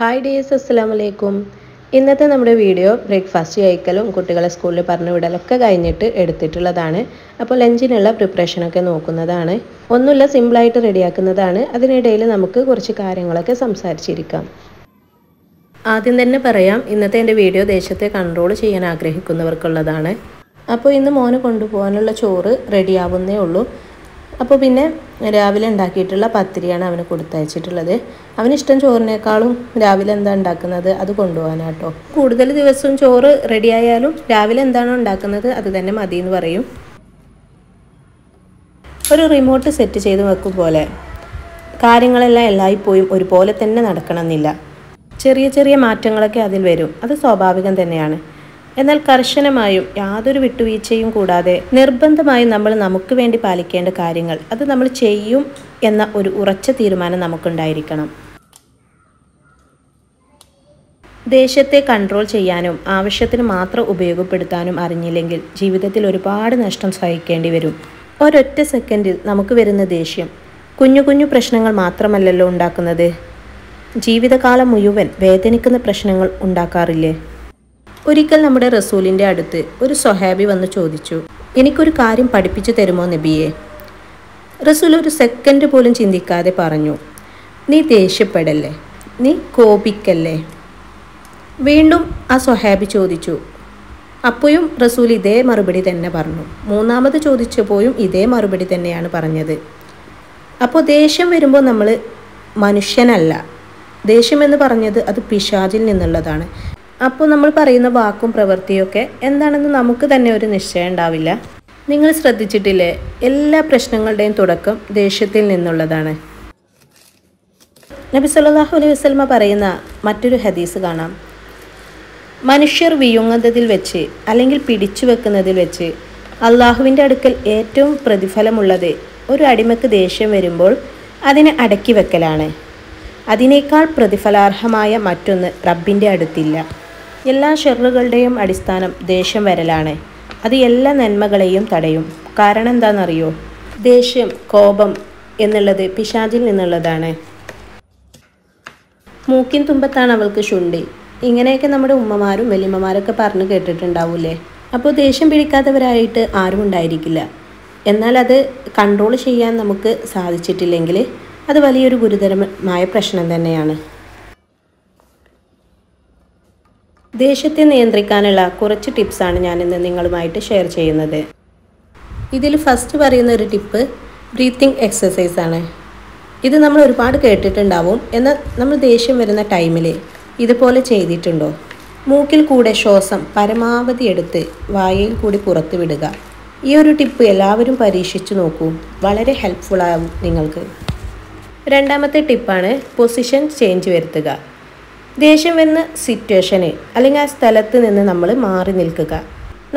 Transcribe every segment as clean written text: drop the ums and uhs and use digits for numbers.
Hi dears, അസ്സലാമു അലൈക്കും. ഇന്നത്തെ നമ്മുടെ വീഡിയോ ബ്രേക്ക്ഫാസ്റ്റ് കഴിക്കലും കുട്ടികളെ സ്കൂളിൽ പറഞ്ഞു വിടലൊക്കെ കഴിഞ്ഞിട്ട് എടുത്തിട്ടുള്ളതാണ്. അപ്പോൾ ലഞ്ചിനുള്ള പ്രിപ്പറേഷനൊക്കെ നോക്കുന്നതാണ്. ഒന്നുമില്ല, സിമ്പിളായിട്ട് റെഡിയാക്കുന്നതാണ്. അതിനിടയിൽ നമുക്ക് കുറച്ച് കാര്യങ്ങളൊക്കെ സംസാരിച്ചിരിക്കാം. ആദ്യം തന്നെ പറയാം, ഇന്നത്തെ എൻ്റെ വീഡിയോ ദേശത്തെ കൺട്രോൾ ചെയ്യാൻ ആഗ്രഹിക്കുന്നവർക്കുള്ളതാണ്. അപ്പോൾ ഇന്ന് മോനെ കൊണ്ടുപോകാനുള്ള ചോറ് റെഡിയാവുന്നേ ഉള്ളൂ. അപ്പോൾ പിന്നെ രാവിലെ ഉണ്ടാക്കിയിട്ടുള്ള പത്തിരിയാണ് അവന് കൊടുത്തയച്ചിട്ടുള്ളത്. അവനിഷ്ടം ചോറിനേക്കാളും രാവിലെ എന്താ ഉണ്ടാക്കുന്നത് അത് കൊണ്ടുപോകാനാട്ടോ. കൂടുതൽ ദിവസവും ചോറ് റെഡിയായാലും രാവിലെ എന്താണോ ഉണ്ടാക്കുന്നത് അത് തന്നെ മതി എന്ന് പറയും. ഒരു റിമോട്ട് സെറ്റ് ചെയ്ത് വെക്കും പോലെ കാര്യങ്ങളെല്ലാം എല്ലായ്പ്പോഴും ഒരുപോലെ തന്നെ നടക്കണമെന്നില്ല. ചെറിയ ചെറിയ മാറ്റങ്ങളൊക്കെ അതിൽ വരും, അത് സ്വാഭാവികം തന്നെയാണ്. എന്നാൽ കർശനമായും യാതൊരു വിട്ടുവീഴ്ചയും കൂടാതെ നിർബന്ധമായും നമ്മൾ നമുക്ക് വേണ്ടി പാലിക്കേണ്ട കാര്യങ്ങൾ അത് നമ്മൾ ചെയ്യും എന്ന ഒരു ഉറച്ച തീരുമാനം നമുക്കുണ്ടായിരിക്കണം. ദേഷ്യത്തെ കൺട്രോൾ ചെയ്യാനും ആവശ്യത്തിന് മാത്രം ഉപയോഗപ്പെടുത്താനും അറിഞ്ഞില്ലെങ്കിൽ ജീവിതത്തിൽ ഒരുപാട് നഷ്ടം സഹിക്കേണ്ടി വരും. ഒരൊറ്റ സെക്കൻഡിൽ നമുക്ക് വരുന്ന ദേഷ്യം കുഞ്ഞു കുഞ്ഞു പ്രശ്നങ്ങൾ മാത്രമല്ലല്ലോ ഉണ്ടാക്കുന്നത്, ജീവിതകാലം മുഴുവൻ വേദനിക്കുന്ന പ്രശ്നങ്ങൾ ഉണ്ടാക്കാറില്ലേ? ഒരിക്കൽ നമ്മുടെ റസൂലിൻ്റെ അടുത്ത് ഒരു സ്വഹാബി വന്ന് ചോദിച്ചു, എനിക്കൊരു കാര്യം പഠിപ്പിച്ചു തരുമോ നബിയെ? റസൂൽ ഒരു സെക്കൻഡ് പോലും ചിന്തിക്കാതെ പറഞ്ഞു, നീ ദേഷ്യപ്പെടല്ലേ, നീ കോപിക്കല്ലേ. വീണ്ടും ആ സ്വഹാബി ചോദിച്ചു. അപ്പോഴും റസൂൽ ഇതേ മറുപടി തന്നെ പറഞ്ഞു. മൂന്നാമത് ചോദിച്ചപ്പോഴും ഇതേ മറുപടി തന്നെയാണ് പറഞ്ഞത്. അപ്പോൾ ദേഷ്യം വരുമ്പോൾ നമ്മൾ മനുഷ്യനല്ല. ദേഷ്യമെന്ന് പറഞ്ഞത് അത് പിശാചിൽ നിന്നുള്ളതാണ്. അപ്പോൾ നമ്മൾ പറയുന്ന വാക്കും പ്രവൃത്തിയൊക്കെ എന്താണെന്ന് നമുക്ക് തന്നെ ഒരു നിശ്ചയം ഉണ്ടാവില്ല. നിങ്ങൾ ശ്രദ്ധിച്ചിട്ടില്ലേ, എല്ലാ പ്രശ്നങ്ങളുടെയും തുടക്കം ദേഷ്യത്തിൽ നിന്നുള്ളതാണ്. നബി സല്ലല്ലാഹു അലൈഹി വസല്ലമ പറയുന്ന മറ്റൊരു ഹദീസ് കാണാം, മനുഷ്യർ വിഴുങ്ങുന്നതിൽ വെച്ച് അല്ലെങ്കിൽ പിടിച്ചു വെക്കുന്നതിൽ വെച്ച് അള്ളാഹുവിൻ്റെ അടുക്കൽ ഏറ്റവും പ്രതിഫലമുള്ളത് ഒരു അടിമക്ക് ദേഷ്യം വരുമ്പോൾ അതിനെ അടക്കി വെക്കലാണ്. അതിനേക്കാൾ പ്രതിഫലാർഹമായ മറ്റൊന്ന് റബ്ബിൻ്റെ അടുത്തില്ല. എല്ലാ ഷെറുകളുടെയും അടിസ്ഥാനം ദേഷ്യം വരലാണ്. അത് എല്ലാ നന്മകളെയും തടയും. കാരണം എന്താണെന്നറിയോ? ദേഷ്യം, കോപം എന്നുള്ളത് പിശാചിൽ നിന്നുള്ളതാണ്. മൂക്കിൻ തുമ്പത്താണ് അവൾക്ക് ശുണ്ഠി. ഇങ്ങനെയൊക്കെ നമ്മുടെ ഉമ്മമാരും വലിയമ്മമാരൊക്കെ പറഞ്ഞു കേട്ടിട്ടുണ്ടാവൂലേ? അപ്പോൾ ദേഷ്യം പിടിക്കാത്തവരായിട്ട് ആരും ഉണ്ടായിരിക്കില്ല. എന്നാൽ അത് കൺട്രോൾ ചെയ്യാൻ നമുക്ക് സാധിച്ചിട്ടില്ലെങ്കിൽ അത് വലിയൊരു ഗുരുതരമായ പ്രശ്നം തന്നെയാണ്. ദേഷ്യത്തെ നിയന്ത്രിക്കാനുള്ള കുറച്ച് ടിപ്സാണ് ഞാനിന്ന് നിങ്ങളുമായിട്ട് ഷെയർ ചെയ്യുന്നത്. ഇതിൽ ഫസ്റ്റ് പറയുന്ന ഒരു ടിപ്പ് ബ്രീത്തിങ് എക്സസൈസ് ആണ്. ഇത് നമ്മൾ ഒരുപാട് കേട്ടിട്ടുണ്ടാവും. എന്നാൽ നമ്മൾ ദേഷ്യം വരുന്ന ടൈമിൽ ഇതുപോലെ ചെയ്തിട്ടുണ്ടോ? മൂക്കിൽ കൂടെ ശ്വാസം പരമാവധി എടുത്ത് വായയിൽ കൂടി പുറത്ത് വിടുക. ഈ ഒരു ടിപ്പ് എല്ലാവരും പരീക്ഷിച്ചു നോക്കൂ, വളരെ ഹെൽപ്ഫുൾ ആവും നിങ്ങൾക്ക്. രണ്ടാമത്തെ ടിപ്പാണ് പൊസിഷൻ ചേഞ്ച് വരുത്തുക. ദേഷ്യം വരുന്ന സിറ്റുവേഷന് അല്ലെങ്കിൽ ആ സ്ഥലത്ത് നിന്ന് നമ്മൾ മാറി നിൽക്കുക.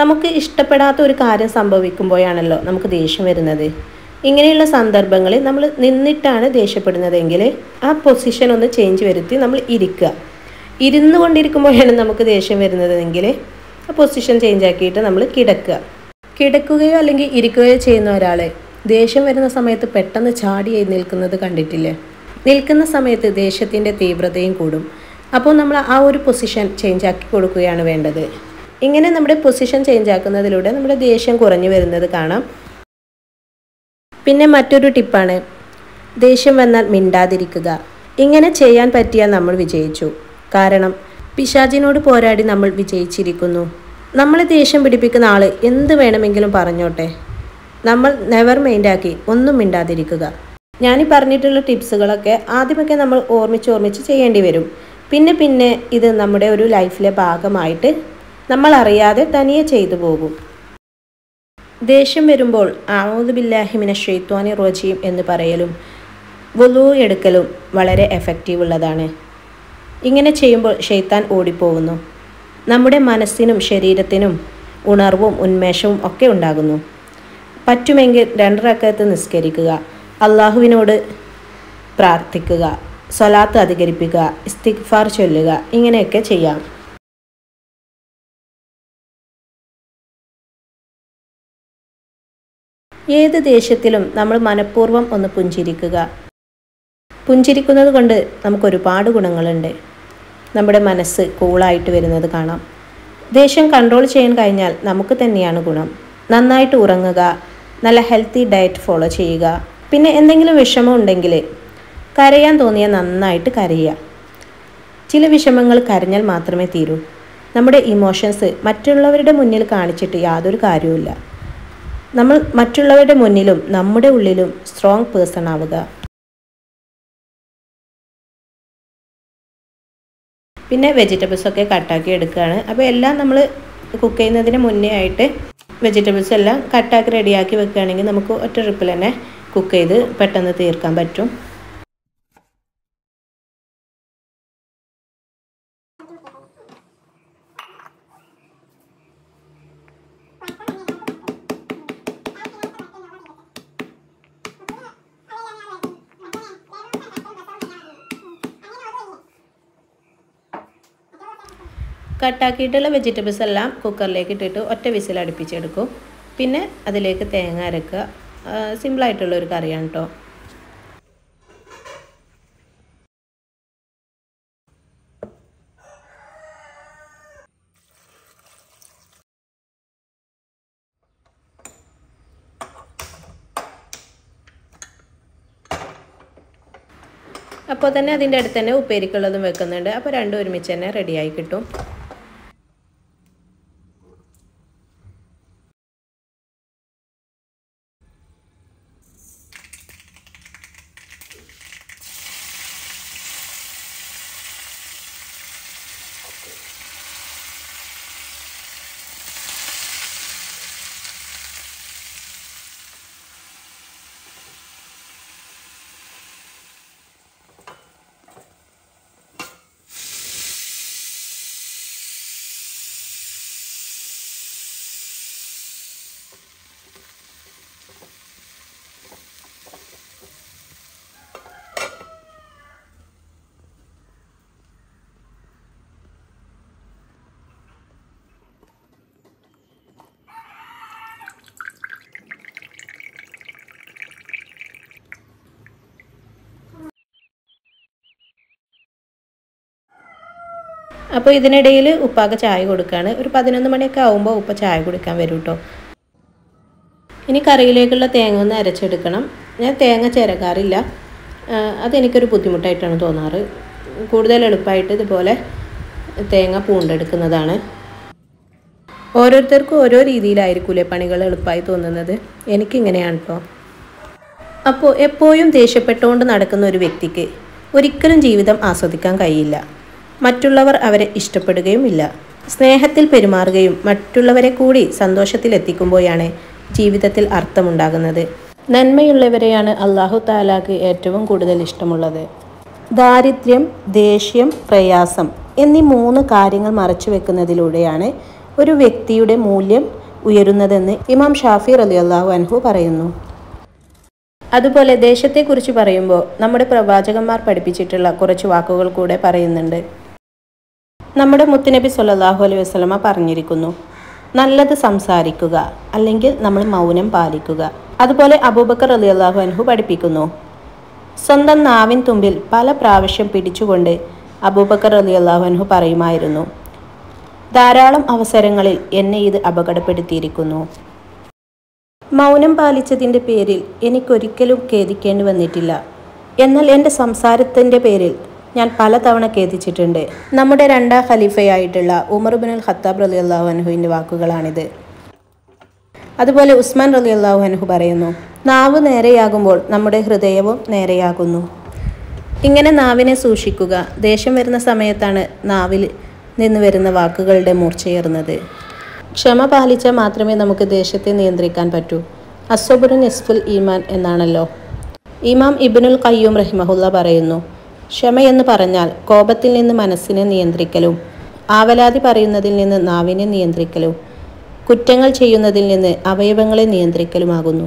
നമുക്ക് ഇഷ്ടപ്പെടാത്ത ഒരു കാര്യം സംഭവിക്കുമ്പോഴാണല്ലോ നമുക്ക് ദേഷ്യം വരുന്നത്. ഇങ്ങനെയുള്ള സന്ദർഭങ്ങളിൽ നമ്മൾ നിന്നിട്ടാണ് ദേഷ്യപ്പെടുന്നതെങ്കിൽ ആ പൊസിഷൻ ഒന്ന് ചേഞ്ച് വരുത്തി നമ്മൾ ഇരിക്കുക. ഇരുന്നു കൊണ്ടിരിക്കുമ്പോഴാണ് നമുക്ക് ദേഷ്യം വരുന്നതെങ്കിൽ ആ പൊസിഷൻ ചേഞ്ച് ആക്കിയിട്ട് നമ്മൾ കിടക്കുകയോ അല്ലെങ്കിൽ ഇരിക്കുകയോ ചെയ്യുന്ന ഒരാൾ ദേഷ്യം വരുന്ന സമയത്ത് പെട്ടെന്ന് ചാടി എഴുന്നേൽക്കുന്നത് കണ്ടിട്ടില്ലേ? നിൽക്കുന്ന സമയത്ത് ദേഷ്യത്തിൻ്റെ തീവ്രതയും കൂടും. അപ്പോൾ നമ്മൾ ആ ഒരു പൊസിഷൻ ചേഞ്ച് ആക്കി കൊടുക്കുകയാണ് വേണ്ടത്. ഇങ്ങനെ നമ്മുടെ പൊസിഷൻ ചേഞ്ച് ആക്കുന്നതിലൂടെ നമ്മുടെ ദേഷ്യം കുറഞ്ഞു വരുന്നത് കാണാം. പിന്നെ മറ്റൊരു ടിപ്പാണ് ദേഷ്യം വന്നാൽ മിണ്ടാതിരിക്കുക. ഇങ്ങനെ ചെയ്യാൻ പറ്റിയാൽ നമ്മൾ വിജയിച്ചു. കാരണം പിശാചിനോട് പോരാടി നമ്മൾ വിജയിച്ചിരിക്കുന്നു. നമ്മളെ ദേഷ്യം പിടിപ്പിക്കുന്ന ആൾ എന്ത് വേണമെങ്കിലും പറഞ്ഞോട്ടെ, നമ്മൾ നെവർ മൈൻഡാക്കി ഒന്നും മിണ്ടാതിരിക്കുക. ഞാനീ പറഞ്ഞിട്ടുള്ള ടിപ്സുകളൊക്കെ ആദ്യമൊക്കെ നമ്മൾ ഓർമ്മിച്ച് ചെയ്യേണ്ടി വരും. പിന്നെ ഇത് നമ്മുടെ ഒരു ലൈഫിലെ ഭാഗമായിട്ട് നമ്മൾ അറിയാതെ തനിയെ ചെയ്തു പോകും. ദേഷ്യം വരുമ്പോൾ അഊദു ബില്ലാഹി മിനശ് ശൈത്വാനിർ റജീം എന്ന് പറയലും വുളൂ എടുക്കലും വളരെ എഫക്റ്റീവ് ഉള്ളതാണ്. ഇങ്ങനെ ചെയ്യുമ്പോൾ ശൈത്താൻ ഓടിപ്പോകുന്നു. നമ്മുടെ മനസ്സിനും ശരീരത്തിനും ഉണർവും ഉന്മേഷവും ഒക്കെ ഉണ്ടാകുന്നു. പറ്റുമെങ്കിൽ 2 റക്അത്ത് നിസ്കരിക്കുക, അള്ളാഹുവിനോട് പ്രാർത്ഥിക്കുക, സ്വലാത്ത് അധികരിപ്പിക്കുക, ഇസ്തിഗ്ഫാർ ചൊല്ലുക, ഇങ്ങനെയൊക്കെ ചെയ്യാം. ഏത് ദേഷ്യത്തിലും നമ്മൾ മനഃപൂർവ്വം ഒന്ന് പുഞ്ചിരിക്കുക. പുഞ്ചിരിക്കുന്നത് കൊണ്ട് നമുക്ക് ഒരുപാട് ഗുണങ്ങളുണ്ട്. നമ്മുടെ മനസ്സ് കൂളായിട്ട് വരുന്നത് കാണാം. ദേഷ്യം കൺട്രോൾ ചെയ്യാൻ കഴിഞ്ഞാൽ നമുക്ക് തന്നെയാണ് ഗുണം. നന്നായിട്ട് ഉറങ്ങുക, നല്ല ഹെൽത്തി ഡയറ്റ് ഫോളോ ചെയ്യുക. പിന്നെ എന്തെങ്കിലും വിഷമം ഉണ്ടെങ്കിൽ കരയാൻ തോന്നിയാൽ നന്നായിട്ട് കരയുക. ചില വിഷമങ്ങൾ കരഞ്ഞാൽ മാത്രമേ തീരൂ. നമ്മുടെ ഇമോഷൻസ് മറ്റുള്ളവരുടെ മുന്നിൽ കാണിച്ചിട്ട് യാതൊരു കാര്യവുമില്ല. നമ്മൾ മറ്റുള്ളവരുടെ മുന്നിലും നമ്മുടെ ഉള്ളിലും സ്ട്രോങ് പേഴ്സൺ ആവുക. പിന്നെ വെജിറ്റബിൾസൊക്കെ കട്ടാക്കി എടുക്കുകയാണ്. അപ്പോൾ എല്ലാം നമ്മൾ കുക്ക് ചെയ്യുന്നതിന് മുന്നേ ആയിട്ട് വെജിറ്റബിൾസ് എല്ലാം കട്ടാക്കി റെഡിയാക്കി വെക്കുകയാണെങ്കിൽ നമുക്ക് ഒറ്റ ട്രിപ്പിൽ തന്നെ കുക്ക് ചെയ്ത് പെട്ടെന്ന് തീർക്കാൻ പറ്റും. കട്ടാക്കിയിട്ടുള്ള വെജിറ്റബിൾസ് എല്ലാം കുക്കറിലേക്ക് ഇട്ടിട്ട് ഒറ്റ വിസിൽ അടുപ്പിച്ചെടുക്കും. പിന്നെ അതിലേക്ക് തേങ്ങ അരക്കുക. സിമ്പിളായിട്ടുള്ളൊരു കറിയാണ് കേട്ടോ. അപ്പോൾ തന്നെ അതിൻ്റെ അടുത്ത് തന്നെ ഉപ്പേരിക്കുള്ളതും വെക്കുന്നുണ്ട്. അപ്പോൾ രണ്ടും ഒരുമിച്ച് തന്നെ റെഡിയായി കിട്ടും. അപ്പോൾ ഇതിനിടയിൽ ഉപ്പാക്ക് ചായ കൊടുക്കുകയാണ്. ഒരു 11 മണിയൊക്കെ ആകുമ്പോൾ ഉപ്പ ചായ കുടിക്കാൻ വരും കേട്ടോ. ഇനി കറിയിലേക്കുള്ള തേങ്ങ ഒന്ന് അരച്ചെടുക്കണം. ഞാൻ തേങ്ങ ചിരകാറില്ല. അതെനിക്കൊരു ബുദ്ധിമുട്ടായിട്ടാണ് തോന്നാറ്. കൂടുതൽ എളുപ്പമായിട്ട് ഇതുപോലെ തേങ്ങ പൂണ്ടെടുക്കുന്നതാണ്. ഓരോരുത്തർക്കും ഓരോ രീതിയിലായിരിക്കൂലേ പണികൾ എളുപ്പമായി തോന്നുന്നത്. എനിക്കിങ്ങനെയാണ് കേട്ടോ. അപ്പോൾ എപ്പോഴും ദേഷ്യപ്പെട്ടുകൊണ്ട് നടക്കുന്ന ഒരു വ്യക്തിക്ക് ഒരിക്കലും ജീവിതം ആസ്വദിക്കാൻ കഴിയില്ല. മറ്റുള്ളവർ അവരെ ഇഷ്ടപ്പെടുകയുമില്ല. സ്നേഹത്തിൽ പെരുമാറുകയും മറ്റുള്ളവരെ കൂടി സന്തോഷത്തിലെത്തിക്കുമ്പോഴാണ് ജീവിതത്തിൽ അർത്ഥമുണ്ടാകുന്നത്. നന്മയുള്ളവരെയാണ് അല്ലാഹു തആലാക്ക് ഏറ്റവും കൂടുതൽ ഇഷ്ടമുള്ളത്. ദാരിദ്ര്യം, ദേഷ്യം, പ്രയാസം എന്നീ 3 കാര്യങ്ങൾ മറച്ചു വെക്കുന്നതിലൂടെയാണ് ഒരു വ്യക്തിയുടെ മൂല്യം ഉയരുന്നതെന്ന് ഇമാം ഷാഫി റളിയല്ലാഹു അൻഹു പറയുന്നു. അതുപോലെ ദേഷ്യത്തെക്കുറിച്ച് പറയുമ്പോൾ നമ്മുടെ പ്രവാചകന്മാർ പഠിപ്പിച്ചിട്ടുള്ള കുറച്ച് വാക്കുകൾ കൂടെ പറയുന്നുണ്ട്. നമ്മുടെ മുത്തുനബി സ്വല്ലല്ലാഹു അലൈഹി വസല്ലമ പറഞ്ഞിരിക്കുന്നു, നല്ലത് സംസാരിക്കുക, അല്ലെങ്കിൽ നമ്മൾ മൗനം പാലിക്കുക. അതുപോലെ അബൂബക്കർ റളിയല്ലാഹു അൻഹു പഠിപ്പിക്കുന്നു, സ്വന്തം നാവിൻ തുമ്പിൽ പല പ്രാവശ്യം പിടിച്ചുകൊണ്ട് അബൂബക്കർ റളിയല്ലാഹു അൻഹു പറയുമായിരുന്നു, ധാരാളം അവസരങ്ങളിൽ എന്നെ ഇത് അപകടപ്പെടുത്തിയിരിക്കുന്നു. മൗനം പാലിച്ചതിൻ്റെ പേരിൽ എനിക്കൊരിക്കലും ഖേദിക്കേണ്ടി വന്നിട്ടില്ല. എന്നാൽ എൻ്റെ സംസാരത്തിൻ്റെ പേരിൽ ഞാൻ പലതവണ ഖേദിച്ചിട്ടുണ്ട്. നമ്മുടെ 2ാം ഖലീഫയായിട്ടുള്ള ഉമർ ഇബ്നുൽ ഖത്താബ് റളിയല്ലാഹു അൻഹുവിൻ്റെ വാക്കുകളാണിത്. അതുപോലെ ഉസ്മാൻ റളിയല്ലാഹു അൻഹു പറയുന്നു, നാവ് നേരെയാകുമ്പോൾ നമ്മുടെ ഹൃദയവും നേരെയാകുന്നു. ഇങ്ങനെ നാവിനെ സൂക്ഷിക്കുക. ദേഷ്യം വരുന്ന സമയത്താണ് നാവിൽ നിന്ന് വരുന്ന വാക്കുകളുടെ മൂർച്ചയേറുന്നത്. ക്ഷമ പാലിച്ചാൽ മാത്രമേ നമുക്ക് ദേഷ്യത്തെ നിയന്ത്രിക്കാൻ പറ്റൂ. അസ്സബ്റു നിസ്ഫുൽ ഈമാൻ എന്നാണല്ലോ. ഇമാം ഇബ്നുൽ ഖയ്യൂം റഹിമഹുല്ല പറയുന്നു, ക്ഷമയെന്ന് പറഞ്ഞാൽ കോപത്തിൽ നിന്ന് മനസ്സിനെ നിയന്ത്രിക്കലും, ആവലാതി പറയുന്നതിൽ നിന്ന് നാവിനെ നിയന്ത്രിക്കലും, കുറ്റങ്ങൾ ചെയ്യുന്നതിൽ നിന്ന് അവയവങ്ങളെ നിയന്ത്രിക്കലുമാകുന്നു.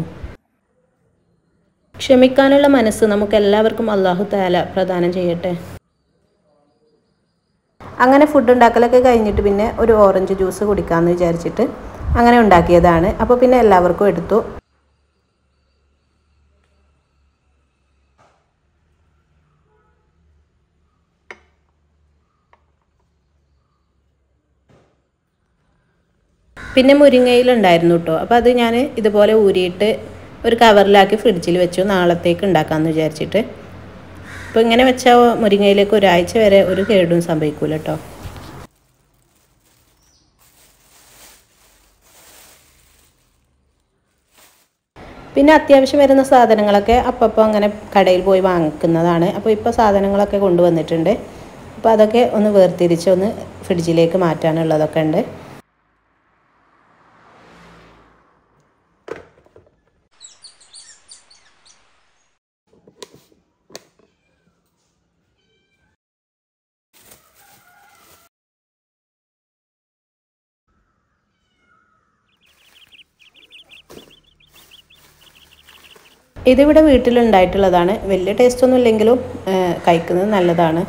ക്ഷമിക്കാനുള്ള മനസ്സ് നമുക്കെല്ലാവർക്കും അല്ലാഹു തആല പ്രദാനം ചെയ്യട്ടെ. അങ്ങനെ ഫുഡ് ഉണ്ടാക്കലൊക്കെ കഴിഞ്ഞിട്ട് പിന്നെ ഒരു ഓറഞ്ച് ജ്യൂസ് കുടിക്കാമെന്ന് വിചാരിച്ചിട്ട് അങ്ങനെ ഉണ്ടാക്കിയതാണ്. അപ്പോൾ പിന്നെ എല്ലാവർക്കും എടുത്തു. പിന്നെ മുരിങ്ങയിലുണ്ടായിരുന്നു കേട്ടോ. അപ്പോൾ അത് ഞാൻ ഇതുപോലെ ഊരിയിട്ട് ഒരു കവറിലാക്കി ഫ്രിഡ്ജിൽ വെച്ചു, നാളത്തേക്ക് ഉണ്ടാക്കാമെന്ന് വിചാരിച്ചിട്ട്. അപ്പോൾ ഇങ്ങനെ വെച്ചാൽ മുരിങ്ങയിലേക്ക് ഒരാഴ്ച വരെ ഒരു കേടും സംഭവിക്കില്ല കേട്ടോ. പിന്നെ അത്യാവശ്യം വരുന്ന സാധനങ്ങളൊക്കെ അപ്പോൾ അങ്ങനെ കടയിൽ പോയി വാങ്ങിക്കുന്നതാണ്. അപ്പോൾ ഇപ്പോൾ സാധനങ്ങളൊക്കെ കൊണ്ടുവന്നിട്ടുണ്ട്. അപ്പോൾ അതൊക്കെ ഒന്ന് വേർതിരിച്ച് ഒന്ന് ഫ്രിഡ്ജിലേക്ക് മാറ്റാനുള്ളതൊക്കെ ഉണ്ട്. ഇതിവിടെ വീട്ടിലുണ്ടായിട്ടുള്ളതാണ്. വലിയ ടേസ്റ്റൊന്നും ഇല്ലെങ്കിലും കഴിക്കുന്നത് നല്ലതാണ്.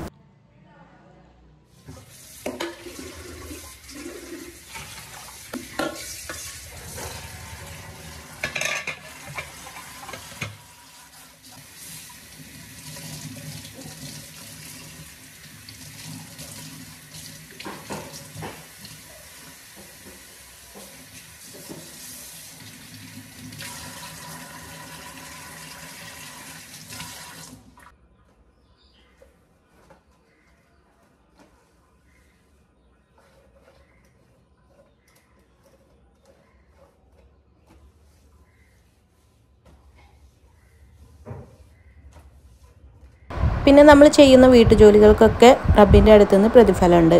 പിന്നെ നമ്മൾ ചെയ്യുന്ന വീട്ടുജോലികൾക്കൊക്കെ റബ്ബിൻ്റെ അടുത്ത് നിന്ന് പ്രതിഫലമുണ്ട്.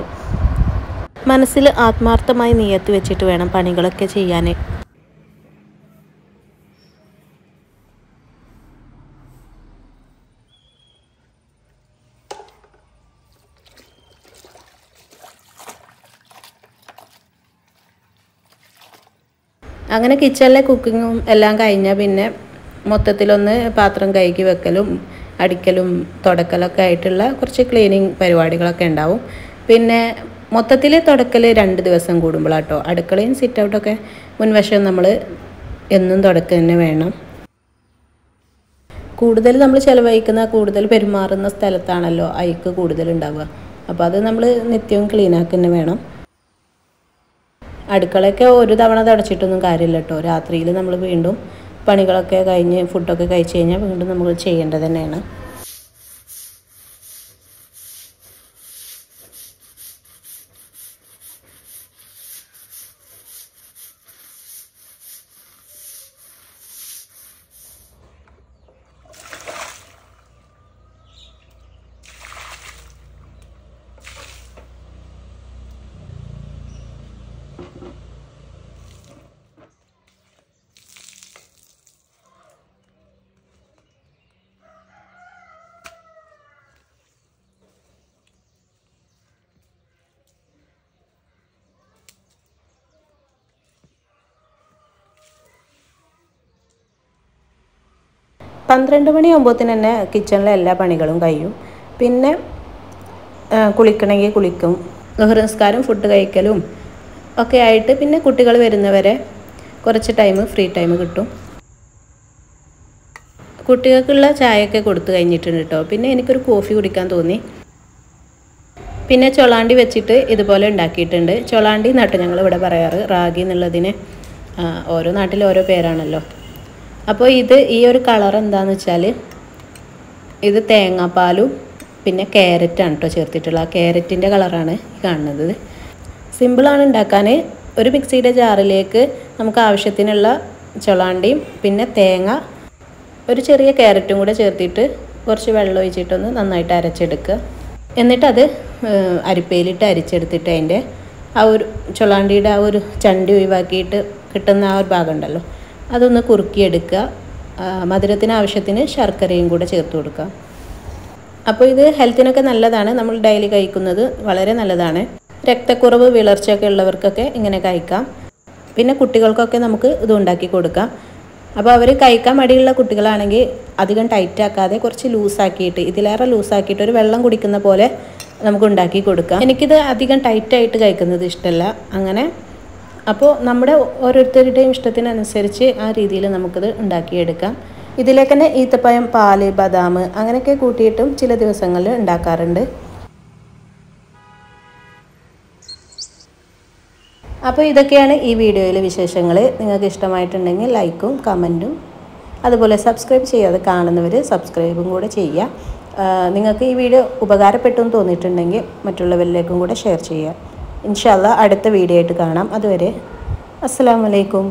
മനസ്സിൽ ആത്മാർത്ഥമായി നിയത്ത് വെച്ചിട്ട് വേണം പണികളൊക്കെ ചെയ്യാൻ. അങ്ങനെ കിച്ചണിലെ കുക്കിങ്ങും എല്ലാം കഴിഞ്ഞാൽ പിന്നെ മൊത്തത്തിലൊന്ന് പാത്രം കഴുകി വെക്കലും അടിക്കലും തുടക്കലൊക്കെ ആയിട്ടുള്ള കുറച്ച് ക്ലീനിങ് പരിപാടികളൊക്കെ ഉണ്ടാവും. പിന്നെ മൊത്തത്തിൽ തുടക്കൽ 2 ദിവസം കൂടുമ്പോഴാട്ടോ. അടുക്കളയും സിറ്റ് ഔട്ടൊക്കെ മുൻവശം നമ്മൾ എന്നും തുടക്കുക തന്നെ വേണം. കൂടുതൽ നമ്മൾ ചിലവഴിക്കുന്ന, കൂടുതൽ പെരുമാറുന്ന സ്ഥലത്താണല്ലോ അഴുക്ക് കൂടുതലുണ്ടാവുക. അപ്പോൾ അത് നമ്മൾ നിത്യവും ക്ലീനാക്കുക തന്നെ വേണം. അടുക്കളയൊക്കെ ഒരു തവണ തുടച്ചിട്ടൊന്നും കാര്യമില്ല കേട്ടോ. രാത്രിയിൽ നമ്മൾ വീണ്ടും പണികളൊക്കെ കഴിഞ്ഞ് ഫുഡൊക്കെ കഴിച്ച് കഴിഞ്ഞാൽ വീണ്ടും നമ്മൾ ചെയ്യേണ്ടത് തന്നെയാണ്. പന്ത്രണ്ട് മണിയാകുമ്പോഴത്തേന് തന്നെ കിച്ചണിലെ എല്ലാ പണികളും കഴിയും. പിന്നെ കുളിക്കണമെങ്കിൽ കുളിക്കും, ളുഹർ നിസ്കാരം, ഫുഡ് കഴിക്കലും ഒക്കെ ആയിട്ട് പിന്നെ കുട്ടികൾ വരുന്നവരെ കുറച്ച് ഫ്രീ ടൈം കിട്ടും. കുട്ടികൾക്കുള്ള ചായയൊക്കെ കൊടുത്തു കഴിഞ്ഞിട്ടുണ്ട് കേട്ടോ. പിന്നെ എനിക്കൊരു കോഫി കുടിക്കാൻ തോന്നി. പിന്നെ ചൊളാണ്ടി വെച്ചിട്ട് ഇതുപോലെ ഉണ്ടാക്കിയിട്ടുണ്ട്. ചൊളാണ്ടി എന്നാട്ടോ ഞങ്ങളിവിടെ പറയാറ്, റാഗി എന്നുള്ളതിന് ഓരോ നാട്ടിലും ഓരോ പേരാണല്ലോ. അപ്പോൾ ഈ ഒരു കളർ എന്താണെന്ന് വെച്ചാൽ ഇത് തേങ്ങാപ്പാലും പിന്നെ ക്യാരറ്റാണ് കേട്ടോ ചേർത്തിട്ടുള്ള. ആ ക്യാരറ്റിൻ്റെ കളറാണ് കാണുന്നത്. സിമ്പിളാണ് ഉണ്ടാക്കാൻ. ഒരു മിക്സിയുടെ ജാറിലേക്ക് നമുക്ക് ആവശ്യത്തിനുള്ള ചൊളാണ്ടിയും പിന്നെ തേങ്ങ, ഒരു ചെറിയ ക്യാരറ്റും കൂടെ ചേർത്തിട്ട് കുറച്ച് വെള്ളം ഒഴിച്ചിട്ടൊന്ന് നന്നായിട്ട് അരച്ചെടുക്കുക. എന്നിട്ടത് അരിപ്പയിലിട്ട് അരിച്ചെടുത്തിട്ട് അതിൻ്റെ ആ ഒരു ചൊളാണ്ടിയുടെ ആ ഒരു ചണ്ടി ഒഴിവാക്കിയിട്ട് കിട്ടുന്ന ആ ഒരു ഭാഗം ഉണ്ടല്ലോ, അതൊന്ന് കുറുക്കിയെടുക്കുക. മധുരത്തിന് ആവശ്യത്തിന് ശർക്കരയും കൂടെ ചേർത്ത് കൊടുക്കുക. അപ്പോൾ ഇത് ഹെൽത്തിനൊക്കെ നല്ലതാണ്. നമ്മൾ ഡെയിലി കഴിക്കുന്നത് വളരെ നല്ലതാണ്. രക്തക്കുറവ്, വിളർച്ചയൊക്കെ ഉള്ളവർക്കൊക്കെ ഇങ്ങനെ കഴിക്കാം. പിന്നെ കുട്ടികൾക്കൊക്കെ നമുക്ക് ഇത് ഉണ്ടാക്കി കൊടുക്കാം. അപ്പോൾ അവർ കഴിക്കാൻ മടിയുള്ള കുട്ടികളാണെങ്കിൽ അധികം ടൈറ്റ് ആക്കാതെ കുറച്ച് ലൂസാക്കിയിട്ട്, ഇതിലേറെ ലൂസാക്കിയിട്ട് ഒരു വെള്ളം കുടിക്കുന്ന പോലെ നമുക്ക് ഉണ്ടാക്കി കൊടുക്കാം. എനിക്കിത് അധികം ടൈറ്റായിട്ട് കഴിക്കുന്നത് ഇഷ്ടമല്ല. അങ്ങനെ അപ്പോൾ നമ്മുടെ ഓരോരുത്തരുടെയും ഇഷ്ടത്തിനനുസരിച്ച് ആ രീതിയിൽ നമുക്കിത് ഉണ്ടാക്കിയെടുക്കാം. ഇതിലേക്ക് തന്നെ ഈത്തപ്പഴം, പാല്, ബദാം അങ്ങനെയൊക്കെ കൂട്ടിയിട്ടും ചില ദിവസങ്ങളിൽ ഉണ്ടാക്കാറുണ്ട്. അപ്പോൾ ഇതൊക്കെയാണ് ഈ വീഡിയോയിലെ വിശേഷങ്ങൾ. നിങ്ങൾക്ക് ഇഷ്ടമായിട്ടുണ്ടെങ്കിൽ ലൈക്കും കമൻറ്റും അതുപോലെ സബ്സ്ക്രൈബ് ചെയ്യാതെ കാണുന്നവർ സബ്സ്ക്രൈബും കൂടെ ചെയ്യുക. നിങ്ങൾക്ക് ഈ വീഡിയോ ഉപകാരപ്പെട്ടു എന്ന് തോന്നിയിട്ടുണ്ടെങ്കിൽ മറ്റുള്ളവരിലേക്കും കൂടെ ഷെയർ ചെയ്യുക. ഇൻഷാ അല്ലാഹ് അടുത്ത വീഡിയോ ആയിട്ട് കാണാം. അതുവരെ അസ്സലാമു അലൈക്കും.